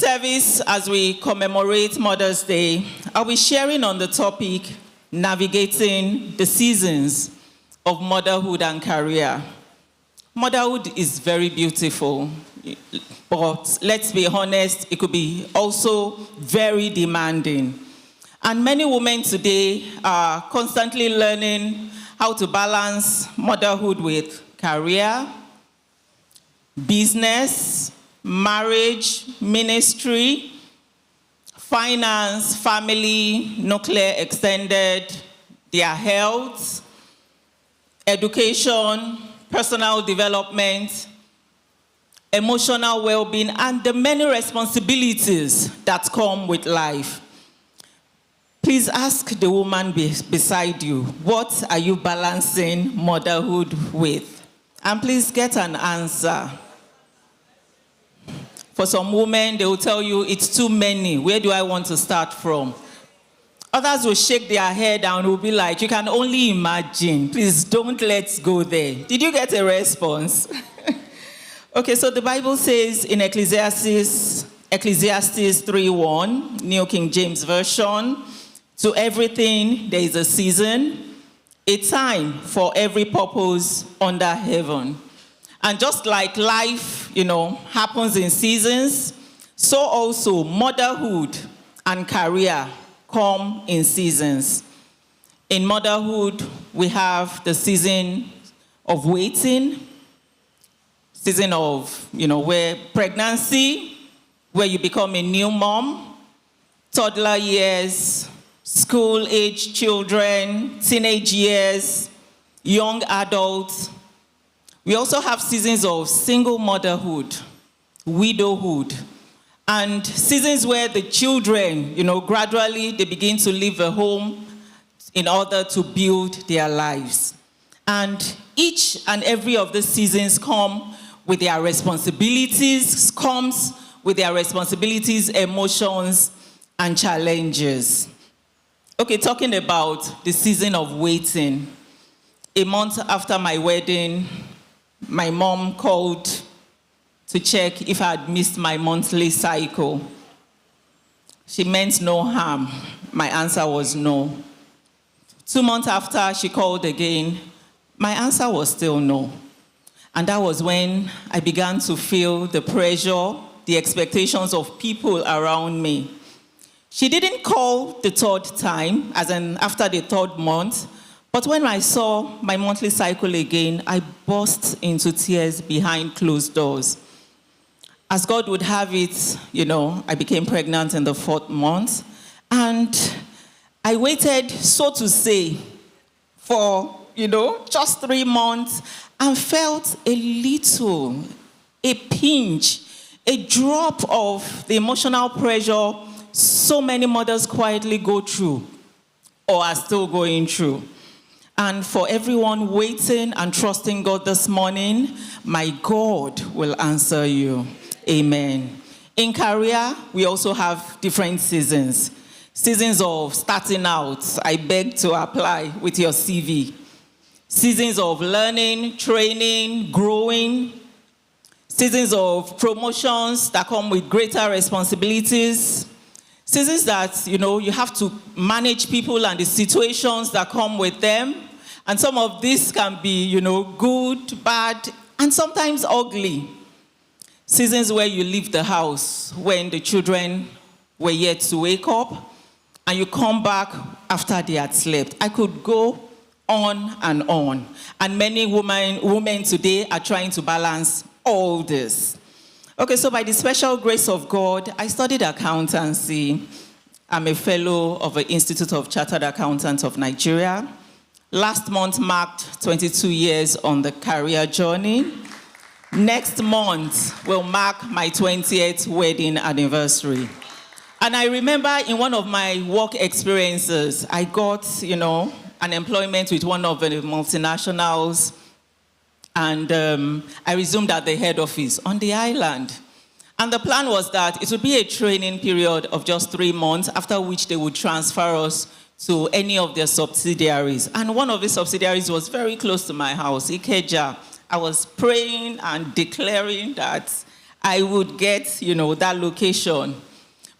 service, as we commemorate Mother's Day, I'll be sharing on the topic, navigating the seasons of motherhood and career. Motherhood is very beautiful, but let's be honest, it could be also very demanding. And many women today are constantly learning how to balance motherhood with career, business, marriage, ministry, finance, family, nuclear extended, their health, education, personal development, emotional well-being, and the many responsibilities that come with life. Please ask the woman beside you, what are you balancing motherhood with? And please get an answer. For some women, they will tell you, it's too many. Where do I want to start from? Others will shake their head and will be like, you can only imagine. Please don't let's go there. Did you get a response? Okay, so the Bible says in Ecclesiastes 3:1, New King James Version, to everything there is a season, a time for every purpose under heaven. And just like life, happens in seasons, so also motherhood and career come in seasons. In motherhood, we have the season of waiting, season of, where pregnancy, where you become a new mom, toddler years, school-age children, teenage years, young adults. We also have seasons of single motherhood, widowhood, and seasons where the children, gradually they begin to leave a home in order to build their lives. And each and every of the seasons comes with their responsibilities, emotions, and challenges. Okay, talking about the season of waiting. A month after my wedding, my mom called to check if I had missed my monthly cycle. She meant no harm. My answer was no. 2 months after, she called again. My answer was still no. And that was when I began to feel the pressure, the expectations of people around me. She didn't call the third time, as in after the third month, but when I saw my monthly cycle again, I burst into tears behind closed doors. As God would have it, I became pregnant in the 4th month, and I waited, so to say, for, just 3 months, and felt a pinch, a drop of the emotional pressure so many mothers quietly go through or are still going through. And for everyone waiting and trusting God this morning, my God will answer you. Amen. In career, we also have different seasons. Seasons of starting out. I beg to apply with your CV. Seasons of learning, training, growing. Seasons of promotions that come with greater responsibilities. Seasons that, you have to manage people and the situations that come with them. And some of this can be, good, bad, and sometimes ugly. Seasons where you leave the house when the children were yet to wake up, and you come back after they had slept. I could go on. And many women today are trying to balance all this. Okay, so by the special grace of God, I studied accountancy. I'm a fellow of the Institute of Chartered Accountants of Nigeria. Last month marked 22 years on the career journey. Next month will mark my 20th wedding anniversary. And I remember in one of my work experiences, I got, an employment with one of the multinationals, and I resumed at the head office on the island. And the plan was that it would be a training period of just 3 months, after which they would transfer us to any of their subsidiaries. And one of the subsidiaries was very close to my house, Ikeja. I was praying and declaring that I would get, that location.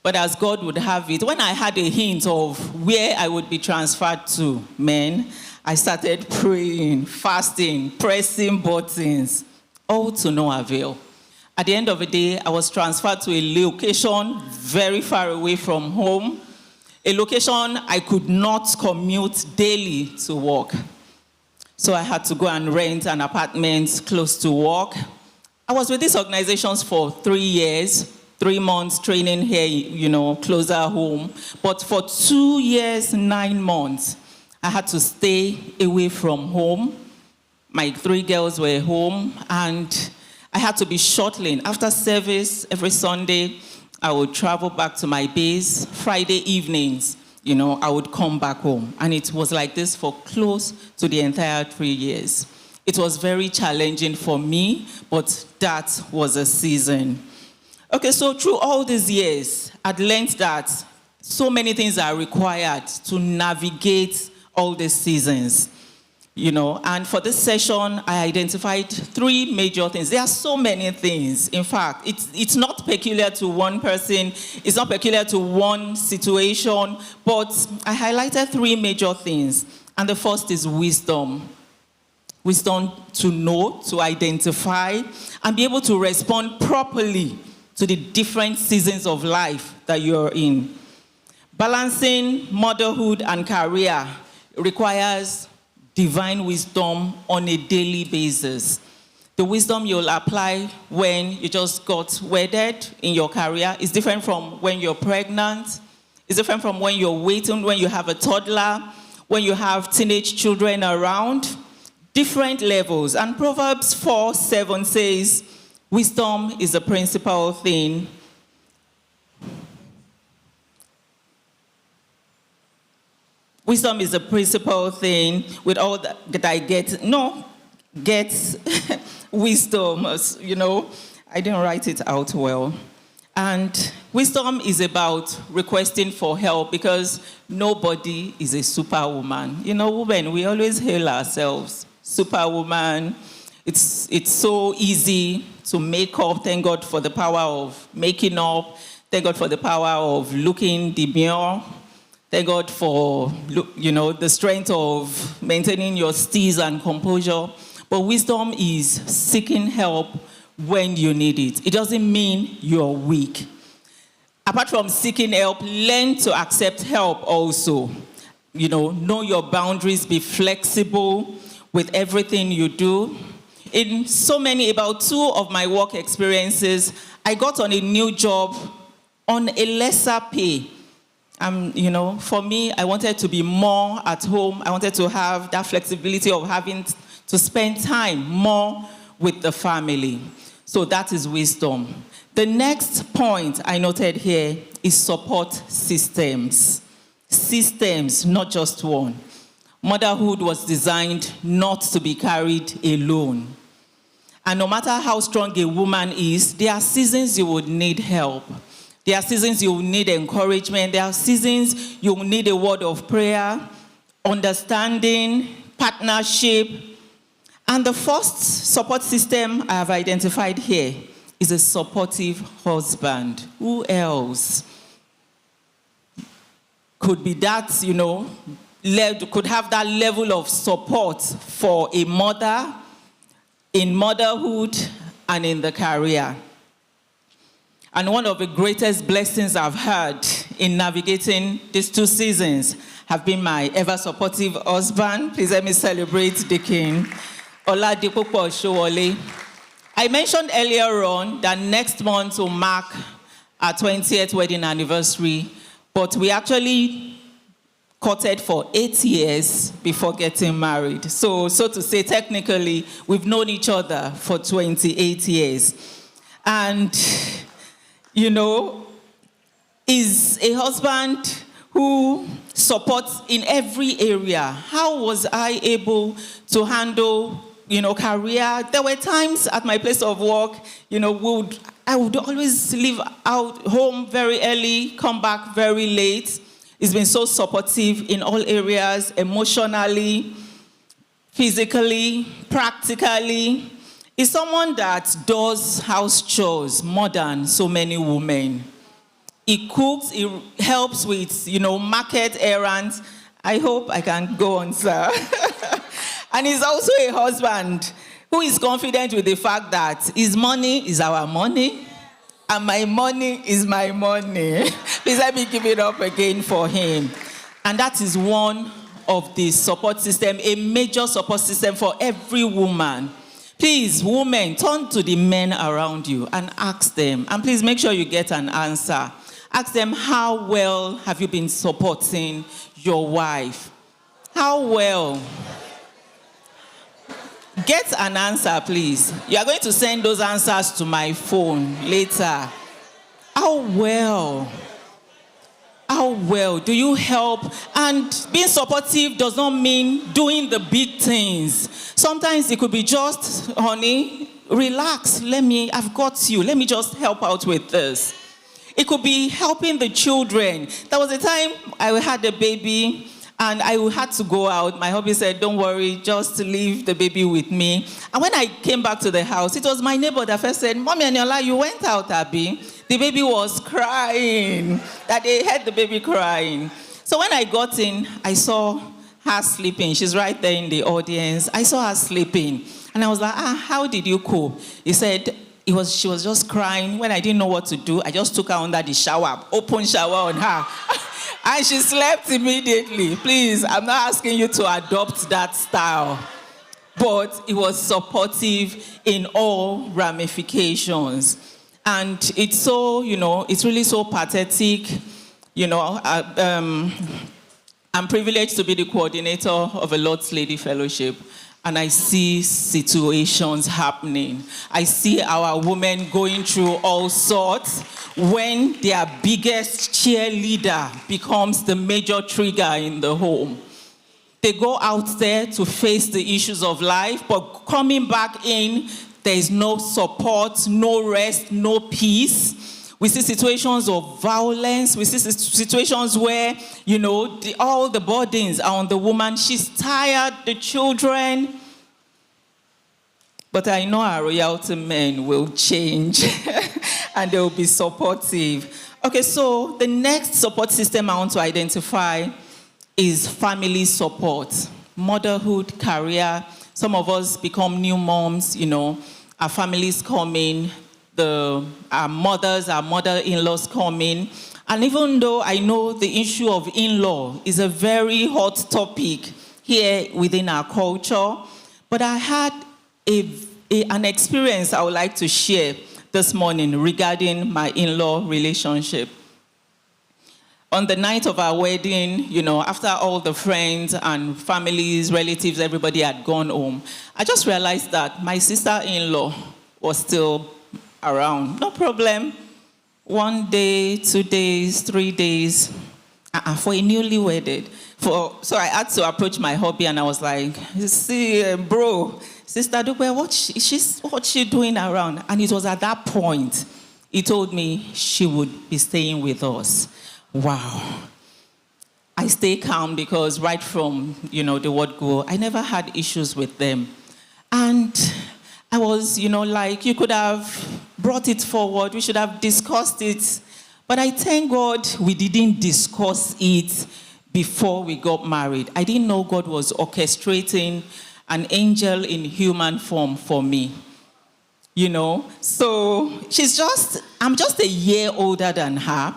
But as God would have it, when I had a hint of where I would be transferred to, I started praying, fasting, pressing buttons, all to no avail. At the end of the day, I was transferred to a location very far away from home, a location I could not commute daily to work. So I had to go and rent an apartment close to work. I was with these organizations for 3 years, 3 months training here, closer home. But for 2 years, 9 months, I had to stay away from home. My 3 girls were home, and I had to be shuttling. After service, every Sunday, I would travel back to my base. Friday evenings, I would come back home. And it was like this for close to the entire 3 years. It was very challenging for me, but that was a season. Okay, so through all these years, I'd learned that so many things are required to navigate all these seasons. And for this session, I identified 3 major things. There are so many things. In fact, it's not peculiar to one person. It's not peculiar to one situation. But I highlighted 3 major things. And the first is wisdom. Wisdom to know, to identify, and be able to respond properly to the different seasons of life that you're in. Balancing motherhood and career requires divine wisdom on a daily basis. The wisdom you'll apply when you just got wedded in your career is different from when you're pregnant. It's different from when you're waiting, when you have a toddler, when you have teenage children around. Different levels. And Proverbs 4:7 says, wisdom is a principal thing. Wisdom is a principal thing. With all that I get wisdom, I didn't write it out well. And wisdom is about requesting for help, because nobody is a superwoman. Women, we always hail ourselves superwoman. It's so easy to make up. Thank God for the power of making up. Thank God for the power of looking demure. Thank God for, the strength of maintaining your steeze and composure. But wisdom is seeking help when you need it. It doesn't mean you're weak. Apart from seeking help, learn to accept help also. Know your boundaries, be flexible with everything you do. In about 2 of my work experiences, I got on a new job on a lesser pay. For me, I wanted to be more at home. I wanted to have that flexibility of having to spend time more with the family. So that is wisdom. The next point I noted here is support systems. Systems, not just one. Motherhood was designed not to be carried alone. And no matter how strong a woman is, there are seasons you would need help. There are seasons you will need encouragement. There are seasons you will need a word of prayer, understanding, partnership. And the first support system I have identified here is a supportive husband. Who else could be that, could have that level of support for a mother in motherhood and in the career? And one of the greatest blessings I've had in navigating these 2 seasons have been my ever-supportive husband. Please let me celebrate the king, Oladipopo Showole. I mentioned earlier on that next month will mark our 20th wedding anniversary, but we actually courted for 8 years before getting married. So to say, technically, we've known each other for 28 years. And is a husband who supports in every area. How was I able to handle, career? There were times at my place of work, I would always leave out home very early, come back very late. He's been so supportive in all areas, emotionally, physically, practically. is someone that does house chores more than so many women. He cooks, he helps with, market errands. I hope I can go on, sir. And he's also a husband who is confident with the fact that his money is our money, and my money is my money. Please let me give it up again for him. And that is one of the support system, a major support system for every woman. Please, women, turn to the men around you and ask them. And please make sure you get an answer. Ask them, how well have you been supporting your wife? How well? Get an answer, please. You are going to send those answers to my phone later. How well? How well do you help? And being supportive does not mean doing the big things. Sometimes it could be just, honey, relax. I've got you. Let me just help out with this. It could be helping the children. There was a time I had a baby and I had to go out. My hubby said, don't worry, just leave the baby with me. And when I came back to the house, it was my neighbor that first said, Mommy Aniola, you went out, Abby. The baby was crying. That they heard the baby crying. So when I got in, I saw her sleeping. She's right there in the audience. I saw her sleeping. And I was like, how did you cope? He said, she was just crying. When I didn't know what to do, I just took her under the shower, open shower on her. And she slept immediately. Please, I'm not asking you to adopt that style. But it was supportive in all ramifications. And it's so, it's really so pathetic. I'm privileged to be the coordinator of a Lord's Lady Fellowship. And I see situations happening. I see our women going through all sorts when their biggest cheerleader becomes the major trigger in the home. They go out there to face the issues of life, but coming back in, there is no support, no rest, no peace. We see situations of violence. We see situations where, all the burdens are on the woman. She's tired, the children. But I know our royalty men will change and they will be supportive. Okay, so the next support system I want to identify is family support. Motherhood, career. Some of us become new moms, our families come in. Our mothers, our mother-in-laws come in. And even though I know the issue of in-law is a very hot topic here within our culture, but I had an experience I would like to share this morning regarding my in-law relationship. On the night of our wedding, after all the friends and families, relatives, everybody had gone home, I just realized that my sister-in-law was still around. No problem. 1 day, 2 days, 3 days. For a newly wedded. So I had to approach my hubby and I was like, see, bro, Sister Dupe, what's she doing around? And it was at that point he told me she would be staying with us. Wow. I stay calm because right from, the word go, I never had issues with them. And I was, you could have brought it forward. We should have discussed it. But I thank God we didn't discuss it before we got married. I didn't know God was orchestrating an angel in human form for me. So I'm just a year older than her.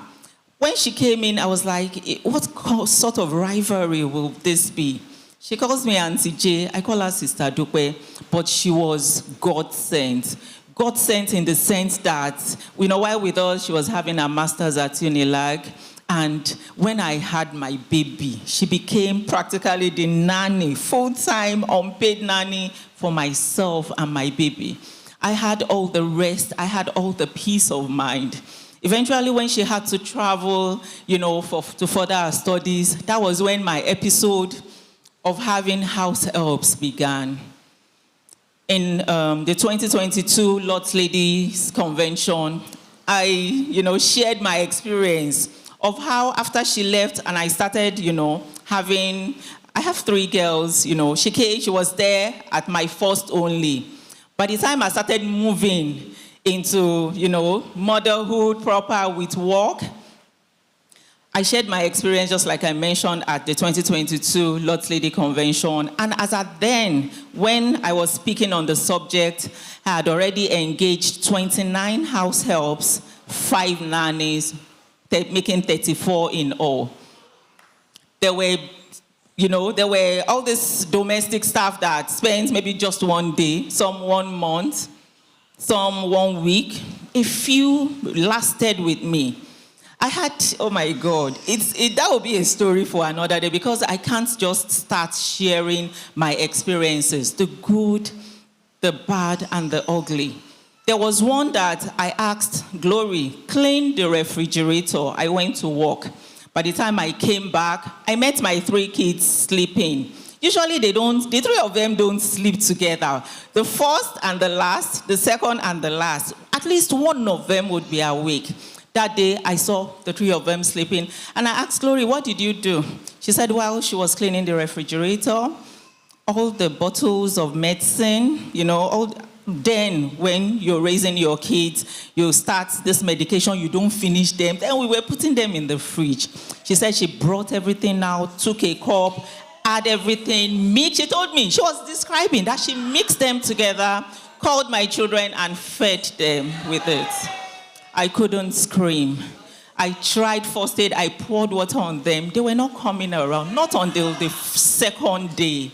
When she came in, I was like, what sort of rivalry will this be? She calls me Auntie J. I call her Sister Dupe, but she was God-sent. God-sent in the sense that, while with us, she was having her master's at Unilag. And when I had my baby, she became practically the nanny, full-time, unpaid nanny for myself and my baby. I had all the rest. I had all the peace of mind. Eventually, when she had to travel, to further her studies, that was when my episode of having house helps began. In the 2022 Lord's Ladies Convention, I, shared my experience of how after she left and I started, I have 3 girls, she was there at my first only. By the time I started moving into, motherhood proper with work, I shared my experience, just like I mentioned, at the 2022 Lord's Lady Convention. And as at then, when I was speaking on the subject, I had already engaged 29 house helps, 5 nannies, making 34 in all. There were all this domestic staff that spends maybe just one day, some 1 month, some 1 week. A few lasted with me. I had, oh my God, that would be a story for another day, because I can't just start sharing my experiences, the good, the bad, and the ugly. There was one that I asked Glory, clean the refrigerator. I went to work. By the time I came back, I met my 3 kids sleeping. Usually the 3 of them don't sleep together. The first and the last, the second and the last, at least one of them would be awake. That day, I saw the 3 of them sleeping, and I asked Glory, what did you do? She said, well, she was cleaning the refrigerator, all the bottles of medicine, then when you're raising your kids, you start this medication, you don't finish them. Then we were putting them in the fridge. She said she brought everything out, took a cup, add everything, mixed. She told me, she was describing that she mixed them together, called my children, and fed them with it. I couldn't scream. I tried first aid. I poured water on them. They were not coming around, not until the second day.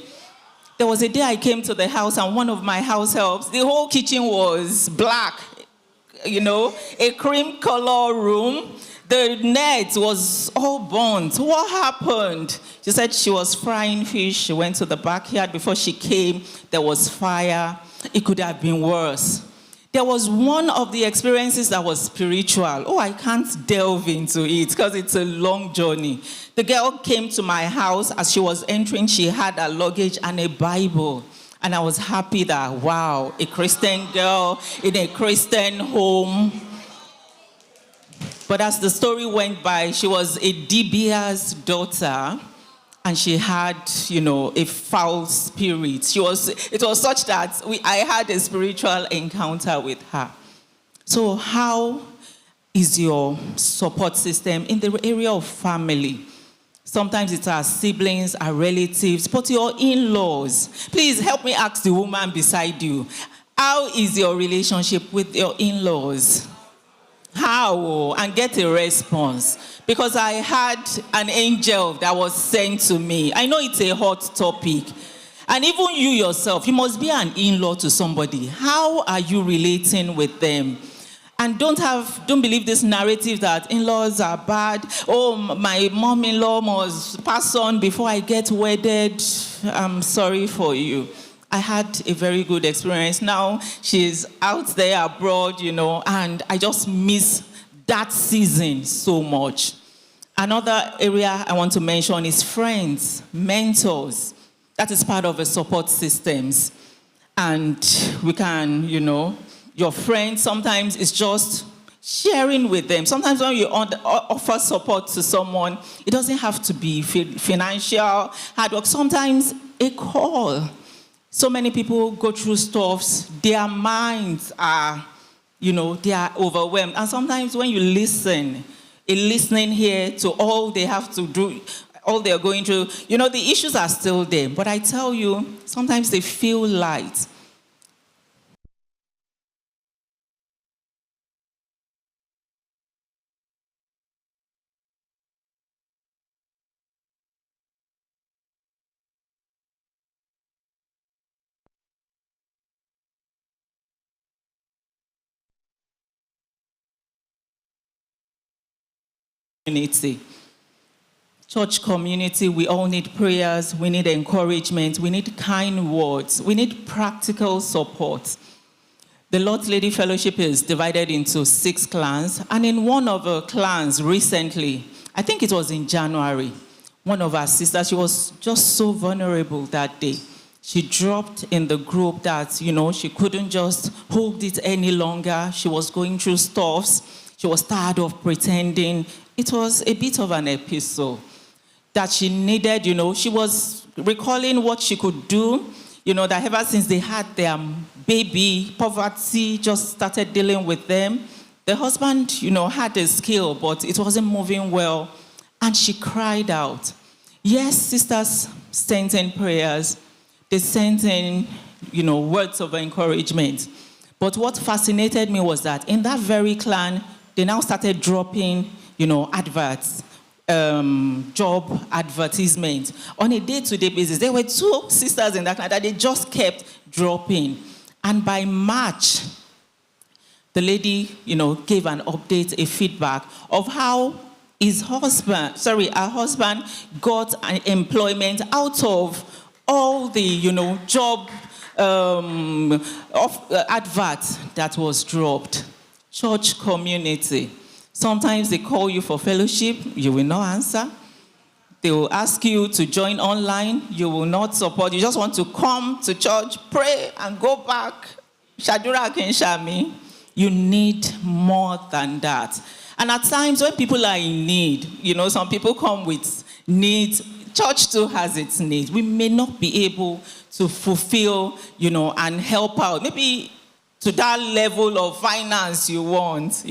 There was a day I came to the house, and one of my house helps, the whole kitchen was black, a cream color room. The net was all burnt. What happened? She said she was frying fish. She went to the backyard. Before she came, there was fire. It could have been worse. There was one of the experiences that was spiritual. Oh, I can't delve into it because it's a long journey. The girl came to my house. As she was entering, she had a luggage and a Bible. And I was happy that, wow, a Christian girl in a Christian home. But as the story went by, she was a Dibia's daughter. And she had, a foul spirit. It was such that I had a spiritual encounter with her. So how is your support system in the area of family? Sometimes it's our siblings, our relatives, but your in-laws. Please help me ask the woman beside you. How is your relationship with your in-laws? How? And get a response. Because I had an angel that was sent to me. I know it's a hot topic. And even you yourself, you must be an in-law to somebody. How are you relating with them? And don't believe this narrative that in-laws are bad. Oh, my mom-in-law must pass on before I get wedded. I'm sorry for you. I had a very good experience. Now she's out there abroad, and I just miss that season so much. Another area I want to mention is friends, mentors. That is part of the support systems. And we can, your friends, sometimes it's just sharing with them. Sometimes when you offer support to someone, it doesn't have to be financial, hard work. Sometimes a call. So many people go through stuffs. Their minds are, they are overwhelmed. And sometimes when you listen, a listening here to all they have to do, all they're going through, the issues are still there. But I tell you, sometimes they feel light. Community. Church community, we all need prayers, we need encouragement, we need kind words, we need practical support. The Lord's Lady Fellowship is divided into 6 clans, and in one of the clans recently, I think it was in January, one of our sisters, she was just so vulnerable that day. She dropped in the group that, she couldn't just hold it any longer. She was going through stuffs. She was tired of pretending. It was a bit of an episode that she needed, she was recalling what she could do, that ever since they had their baby, poverty just started dealing with them. The husband, had a skill, but it wasn't moving well. And she cried out. Yes, sisters sent in prayers. They sent in, words of encouragement. But what fascinated me was that in that very clan, they now started dropping, adverts, job advertisements on a day-to-day basis. There were 2 sisters in that clan that they just kept dropping. And by March, the lady, gave an update, a feedback of how her husband got an employment out of all the, job advert that was dropped. Church community. Sometimes they call you for fellowship, you will not answer. They will ask you to join online, you will not support. You just want to come to church, pray, and go back. Shadura Kenshami. You need more than that. And at times when people are in need, some people come with needs. Church too has its needs. We may not be able to fulfill, and help out. Maybe to that level of finance you want,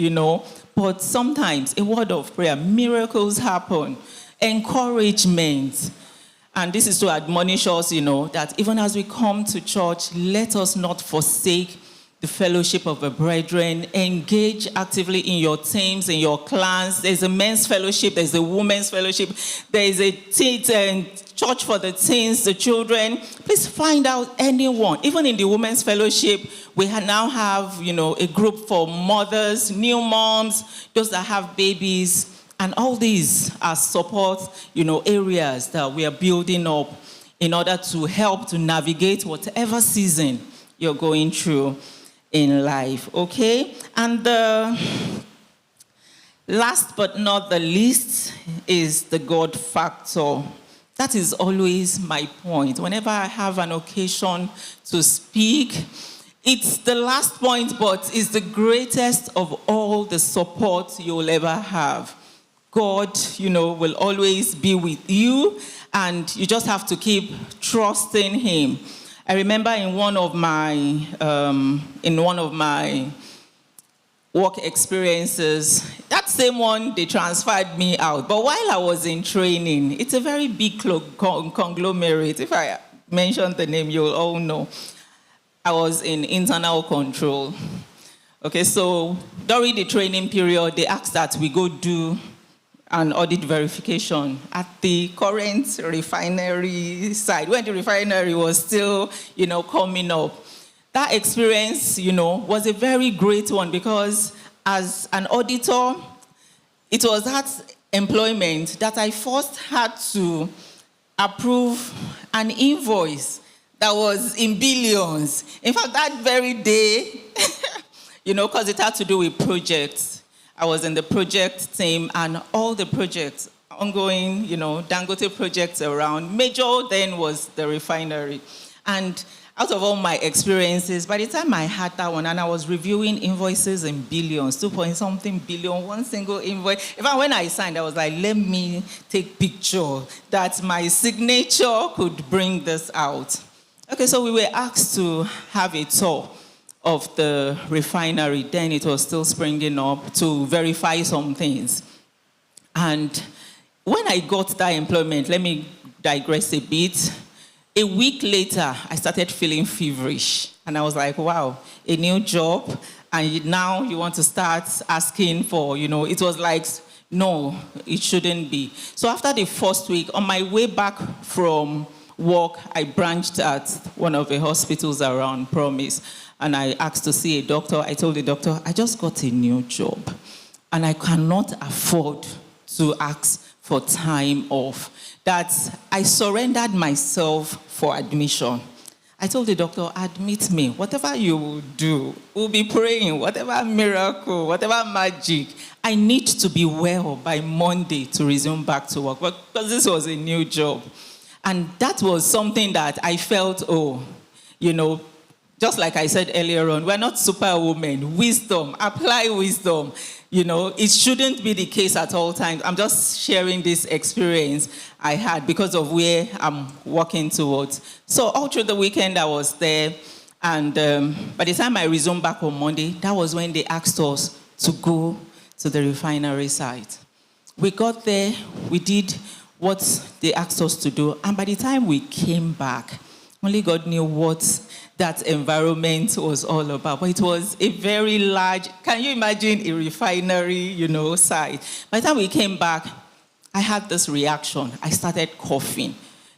But sometimes a word of prayer, miracles happen. Encouragement. And this is to admonish us, that even as we come to church, let us not forsake the fellowship of the brethren. Engage actively in your teams, in your clans. There's a men's fellowship, there's a women's fellowship, there is a church for the teens, the children. Please find out anyone. Even in the women's fellowship, we now have, a group for mothers, new moms, those that have babies. And all these are support, areas that we are building up in order to help to navigate whatever season you're going through in life, okay? And the last but not the least is the God factor. That is always my point. Whenever I have an occasion to speak, it's the last point, but it's the greatest of all the support you'll ever have. God, will always be with you, and you just have to keep trusting him. I remember in one of my work experiences, that same one, they transferred me out. But while I was in training, it's a very big conglomerate. If I mention the name, you'll all know. I was in internal control. Okay, so during the training period, they asked that we go do an audit verification at the current refinery site, when the refinery was still, coming up. That experience, was a very great one, because as an auditor, it was that employment that I first had to approve an invoice that was in billions. In fact, that very day, because it had to do with projects. I was in the project team, and all the projects, ongoing, Dangote projects around. Major then was the refinery. And out of all my experiences, by the time I had that one, and I was reviewing invoices in billions, 2-point-something billion, one single invoice. In fact, when I signed, I was like, let me take picture that my signature could bring this out. Okay, so we were asked to have a tour of the refinery. Then it was still springing up, to verify some things. And when I got that employment, let me digress a bit. A week later, I started feeling feverish. And I was like, wow, a new job. And now you want to start asking for, it was like, no, it shouldn't be. So after the first week, on my way back from work, I branched at one of the hospitals around Promise. And I asked to see a doctor. I told the doctor, I just got a new job, and I cannot afford to ask for time off. That I surrendered myself for admission. I told the doctor, admit me. Whatever you will do, we'll be praying. Whatever miracle, whatever magic, I need to be well by Monday to resume back to work. Because this was a new job. And that was something that I felt, just like I said earlier on, we're not superwomen. Wisdom, apply wisdom. it shouldn't be the case at all times. I'm just sharing this experience I had because of where I'm working towards. So all through the weekend, I was there. And by the time I resumed back on Monday, that was when they asked us to go to the refinery site. We got there, we did what they asked us to do. And by the time we came back, only God knew what that environment was all about. But it was a very large, can you imagine a refinery, site? By the time we came back, I had this reaction. I started coughing.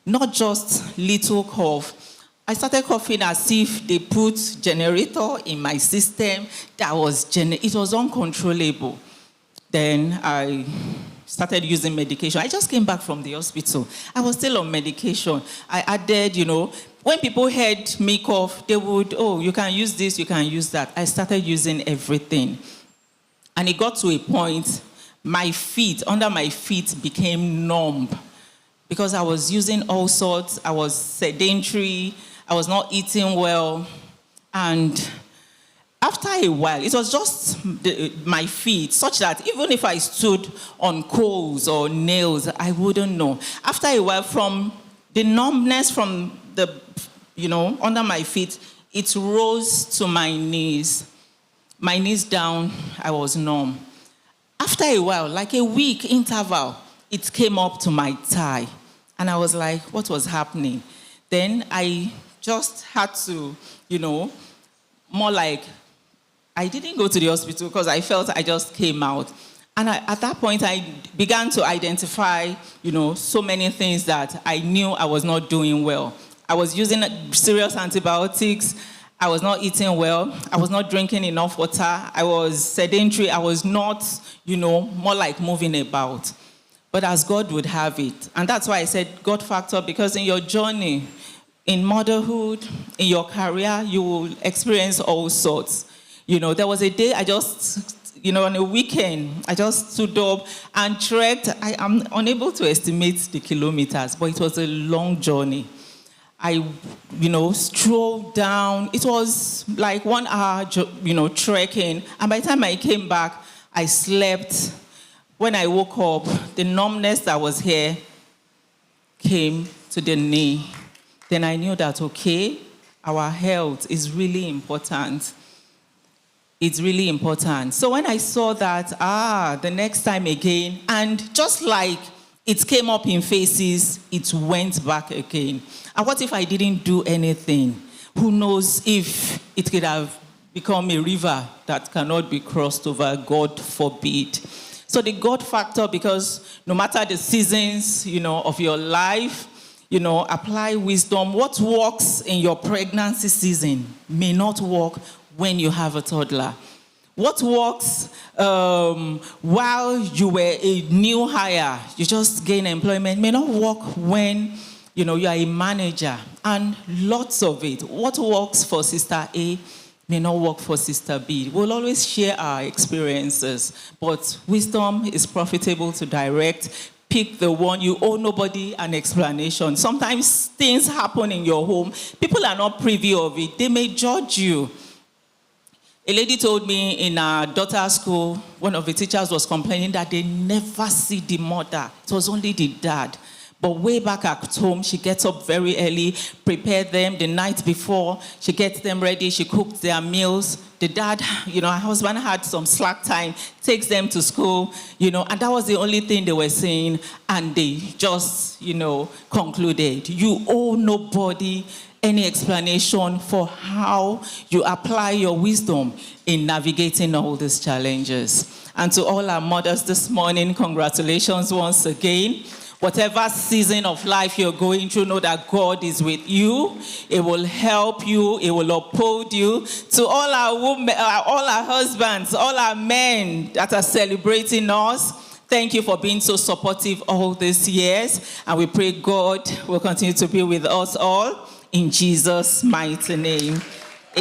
Not just little cough. I started coughing as if they put generator in my system. It was uncontrollable. Then I started using medication. I just came back from the hospital. I was still on medication. I added, when people heard me cough, they would, you can use this, you can use that. I started using everything. And it got to a point, under my feet became numb because I was using all sorts. I was sedentary. I was not eating well. And after a while, it was just my feet, such that even if I stood on coals or nails, I wouldn't know. After a while, from the numbness from the, under my feet, it rose to my knees. My knees down, I was numb. After a while, like a week interval, it came up to my thigh. And I was like, what was happening? Then I just had to, more like, I didn't go to the hospital because I felt I just came out. And at that point, I began to identify, so many things that I knew I was not doing well. I was using serious antibiotics. I was not eating well. I was not drinking enough water. I was sedentary. I was not, more like moving about. But as God would have it. And that's why I said God factor, because in your journey, in motherhood, in your career, you will experience all sorts. There was a day I just, on a weekend, I just stood up and trekked. I am unable to estimate the kilometers, but it was a long journey. I, strolled down. It was like 1 hour, trekking. And by the time I came back, I slept. When I woke up, the numbness that was here came to the knee. Then I knew that, okay, our health is really important. It's really important. So when I saw that, the next time again, and just like it came up in phases, it went back again. And what if I didn't do anything? Who knows if it could have become a river that cannot be crossed over, God forbid. So the God factor, because no matter the seasons, of your life, apply wisdom. What works in your pregnancy season may not work when you have a toddler. What works while you were a new hire, you just gain employment, may not work when you are a manager. And lots of it. What works for Sister A may not work for Sister B. We'll always share our experiences, but wisdom is profitable to direct. Pick the one. You owe nobody an explanation. Sometimes things happen in your home. People are not privy of it. They may judge you. A lady told me in our daughter's school, one of the teachers was complaining that they never see the mother. It was only the dad. But way back at home, she gets up very early, prepared them the night before. She gets them ready. She cooks their meals. The dad, her husband had some slack time, takes them to school, and that was the only thing they were saying. And they just, concluded, you owe nobody any explanation for how you apply your wisdom in navigating all these challenges. And to all our mothers this morning, congratulations once again. Whatever season of life you're going through, know that God is with you. It will help you. It will uphold you. To all our women, all our husbands, all our men that are celebrating us, thank you for being so supportive all these years. And we pray God will continue to be with us all in Jesus' mighty name.